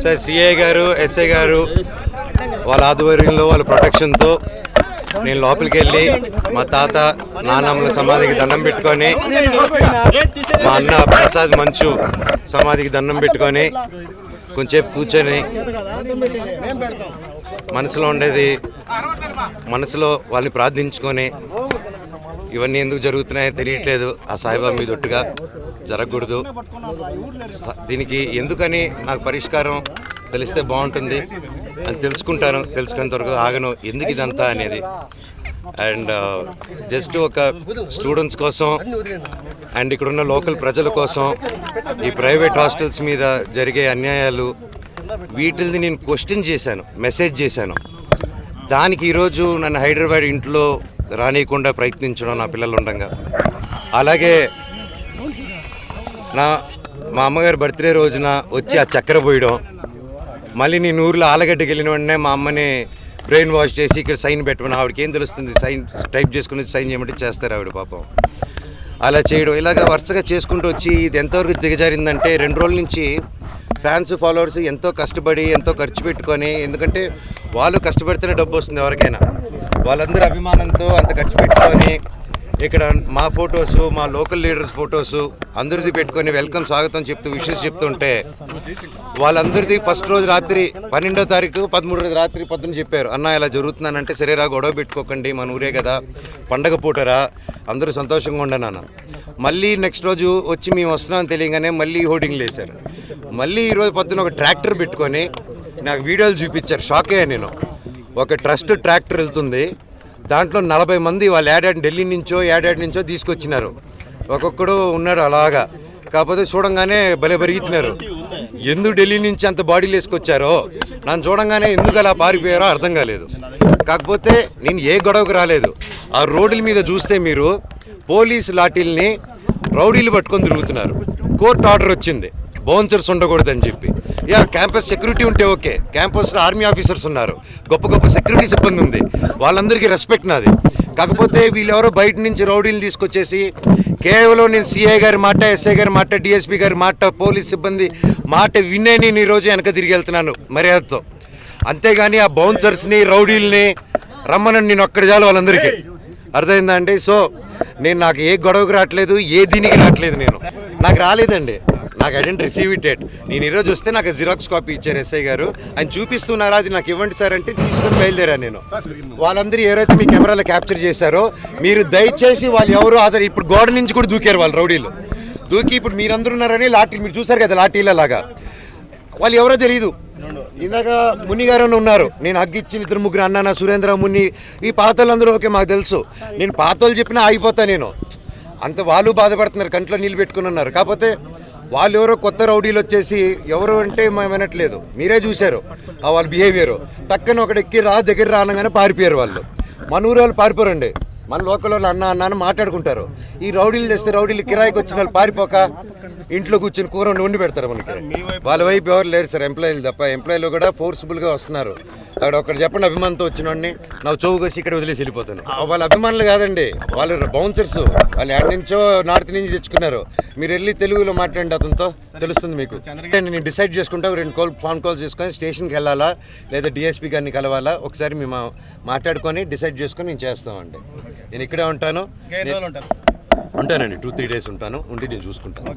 Sir CI గారు SI గారు వాళ్ళ ఆధ్వర్యంలో వాళ్ళ ప్రొటెక్షన్తో నేను లోపలికి వెళ్ళి మా తాత నాన్నమ్మల సమాధికి దండం పెట్టుకొని మా అన్న ప్రసాద్ మంచు సమాధికి దండం పెట్టుకొని కొంచెంసేపు కూర్చొని మనసులో ఉండేది మనసులో వాళ్ళని ప్రార్థించుకొని ఇవన్నీ ఎందుకు జరుగుతున్నాయో తెలియట్లేదు. ఆ సాయిబాబా మీద ఒట్టుగా జరగకూడదు. దీనికి ఎందుకని నాకు పరిష్కారం తెలిస్తే బాగుంటుంది అని తెలుసుకుంటాను. తెలుసుకునేంత వరకు ఆగను ఎందుకు ఇదంతా అనేది. అండ్ జస్ట్ ఒక స్టూడెంట్స్ కోసం అండ్ ఇక్కడున్న లోకల్ ప్రజల కోసం ఈ ప్రైవేట్ హాస్టల్స్ మీద జరిగే అన్యాయాలు వీటిని నేను క్వశ్చన్ చేశాను, మెసేజ్ చేశాను. దానికి ఈరోజు నన్ను హైదరాబాద్ ఇంట్లో రానియకుండా ప్రయత్నించడం నా పిల్లలు ఉండగా, అలాగే మా అమ్మగారి బర్త్డే రోజున వచ్చి ఆ చక్కెర పోయడం, మళ్ళీ నేను ఊర్లో ఆలగడ్డకి వెళ్ళిన వెంటనే మా అమ్మని బ్రెయిన్ వాష్ చేసి ఇక్కడ సైన్ పెట్టమని, ఆవిడకి ఏం తెలుస్తుంది, సైన్ టైప్ చేసుకుని సైన్ చేయమంటే చేస్తారు ఆవిడ పాపం. అలా చేయడం ఇలాగ వరుసగా చేసుకుంటూ వచ్చి ఇది ఎంతవరకు దిగజారిందంటే 2 రోజుల నుంచి ఫ్యాన్స్ ఫాలోవర్స్ ఎంతో కష్టపడి ఎంతో ఖర్చు పెట్టుకొని, ఎందుకంటే వాళ్ళు కష్టపడితేనే డబ్బు వస్తుంది ఎవరికైనా, వాళ్ళందరూ అభిమానంతో అంత ఖర్చు పెట్టుకొని ఇక్కడ మా ఫొటోసు మా లోకల్ లీడర్స్ ఫొటోసు అందరిది పెట్టుకొని వెల్కమ్ స్వాగతం చెప్తూ విషెస్ చెప్తుంటే వాళ్ళందరిది ఫస్ట్ రోజు రాత్రి 12వ తారీఖు 13వ రాత్రి పొద్దున చెప్పారు, అన్న ఇలా జరుగుతున్నానంటే సరేరా గొడవ పెట్టుకోకండి మన ఊరే కదా పండగ పూటరా అందరూ సంతోషంగా ఉండను. మళ్ళీ నెక్స్ట్ రోజు వచ్చి మేము వస్తున్నామని తెలియగానే మళ్ళీ హోర్డింగ్లు వేశారు. మళ్ళీ ఈరోజు పొద్దున ఒక ట్రాక్టర్ పెట్టుకొని నాకు వీడియోలు చూపించారు. షాక్ అయ్యా నేను. ఒక ట్రస్ట్ ట్రాక్టర్ వెళ్తుంది, దాంట్లో 40 మంది వాళ్ళు ఢిల్లీ నుంచో తీసుకొచ్చినారు. ఒక్కొక్కడు ఉన్నాడు అలాగా. కాకపోతే చూడంగానే భలే పెరుగుతున్నారు. ఎందుకు ఢిల్లీ నుంచి అంత బాడీలు వేసుకొచ్చారో నన్ను చూడంగానే ఎందుకు అలా పారిపోయారో అర్థం కాలేదు. కాకపోతే నేను ఏ గొడవకు రాలేదు. ఆ రోడ్ల మీద చూస్తే మీరు పోలీసు లాఠీల్ని రౌడీలు పట్టుకొని తిరుగుతున్నారు. కోర్టు ఆర్డర్ వచ్చింది బౌన్సర్స్ ఉండకూడదని చెప్పి. క్యాంపస్ సెక్యూరిటీ ఉంటే ఓకే, క్యాంపస్లో ఆర్మీ ఆఫీసర్స్ ఉన్నారు, గొప్ప గొప్ప సెక్యూరిటీ సిబ్బంది ఉంది, వాళ్ళందరికీ రెస్పెక్ట్ నాది. కాకపోతే వీళ్ళెవరో బయట నుంచి రౌడీలు తీసుకొచ్చేసి కేవలం నేను సిఐ గారి మాట, ఎస్ఐ గారి మాట, డిఎస్పీ గారి మాట, పోలీస్ సిబ్బంది మాట వినే నేను ఈరోజు వెనక తిరిగి వెళ్తున్నాను మర్యాదతో. అంతేగాని ఆ బౌన్సర్స్ని రౌడీల్ని రమ్మనని నేను ఒక్కడి చాలు వాళ్ళందరికీ. అర్థమైందా అండి? సో నాకు ఏ గొడవకు రావట్లేదు, ఏ దీనికి రావట్లేదు. నాకు రాలేదండి, నాకు I didn't receive it yet. నేను ఈరోజు వస్తే నాకు జిరాక్స్ కాపీ ఇచ్చారు ఎస్ఐ గారు, ఆయన చూపిస్తున్నారా అది నాకు ఇవ్వండి సార్ అంటే తీసుకొని బయలుదేరాను నేను. వాళ్ళందరూ ఎవరైతే మీ కెమెరాలో క్యాప్చర్ చేశారో మీరు దయచేసి వాళ్ళు ఎవరు ఇప్పుడు గోడ నుంచి కూడా దూకారు వాళ్ళు రౌడీలు. దూకి ఇప్పుడు మీరందరూ ఉన్నారని లాఠీలు మీరు చూసారు కదా లాఠీలలాగా, వాళ్ళు ఎవరో తెలియదు. ఇందాక ముని గారు ఉన్నారు, నేను హగ్గిచ్చిన 2-3 అన్న సురేంద్ర ముని ఈ పాతోళ్ళందరూ ఓకే మాకు తెలుసు. నేను పాతోళ్ళు చెప్పినా ఆగిపోతా నేను. అంత వాళ్ళు బాధపడుతున్నారు, కంట్లో నీళ్ళు పెట్టుకుని ఉన్నారు. కాకపోతే వాళ్ళు ఎవరో కొత్త రౌడీలు వచ్చేసి ఎవరు అంటే మేము వినట్లేదు, మీరే చూశారు వాళ్ళ బిహేవియర్. టక్కన ఒకటి ఎక్కి దగ్గర రానగానే పారిపోయారు వాళ్ళు. మన ఊరు వాళ్ళు పారిపోరండి, మన లోకల్ వాళ్ళు అన్న మాట్లాడుకుంటారు. ఈ రౌడీలు తెస్తే రౌడీలు కిరాయికి వచ్చిన వాళ్ళు పారిపోక ఇంట్లో కూర్చొని కూర వండి పెడతారు మనకి. వాళ్ళ వైపు ఎవరు లేరు సార్, ఎంప్లాయీలు తప్ప. ఎంప్లాయీలు కూడా ఫోర్స్ఫుల్గా వస్తున్నారు. అక్కడ ఒకటి చెప్పండి, అభిమానంతో వచ్చిన వాడిని నా చౌగు కోసి ఇక్కడ వదిలేసి వెళ్ళిపోతాను. వాళ్ళ అభిమానులు కాదండి, వాళ్ళు బౌన్సర్స్. వాళ్ళు ఎక్కడి నుంచో నార్త్ నుంచి తెచ్చుకున్నారు. మీరు వెళ్ళి తెలుగులో మాట్లాడండి అతనితో, తెలుస్తుంది మీకు. నేను డిసైడ్ చేసుకుంటా 2 ఫోన్ కాల్స్ చేసుకొని స్టేషన్కి వెళ్ళాలా లేదా డిఎస్పీ గారిని కలవాలా ఒకసారి మేము మాట్లాడుకొని డిసైడ్ చేసుకొని నేను చేస్తామండి. నేను ఇక్కడే ఉంటానండి, 2-3 డేస్ ఉంటాను, ఉండి నేను చూసుకుంటాను.